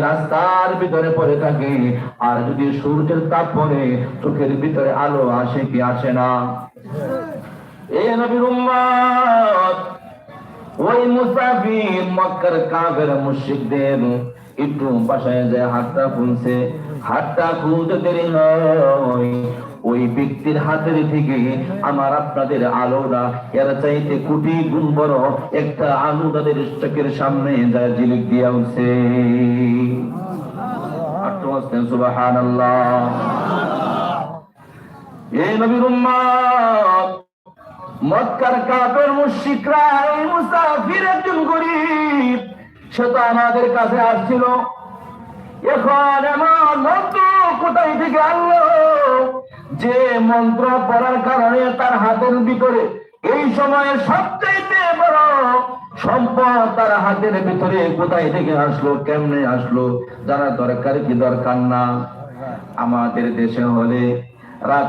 রাস্তার ভিতরে পড়ে থাকে, আর যদি সূর্যের তাপ পড়ে চোখের ভিতরে আলো আসে কি আসে না? এ নবীর উম্মত, ওই মুসাফির মক্কার কাফের মুশরিকদের একটু বাসায় যায় হাতটা খুলছে, হাতটা খুলতে দেরি হয়, ওই ব্যক্তির হাতের থেকে আমার আপনাদের আলোটা এর চাইতে কোটি গুণ বড় একটা আলো তাদের চোখের সামনে যায় ঝিলিক দিয়া উঠছে। সুবহানাল্লাহ। এই নবীর উম্মত, মক্কার কাফের মুশরিকরা এই মুসাফির একজন গরীব, সে তো আমাদের কাছে আসছিল, এখন এমন মন্ত্র কোথায় থেকে আনলো যে মন্ত্র পড়ার কারণে তার হাতের ভিতরে এই সময়ে সবচাইতে বড় সম্পদ তার হাতের ভিতরে কোথায় থেকে আসলো, কেমনে আসলো জানার দরকার কি দরকার না? আমাদের দেশে হলে রাত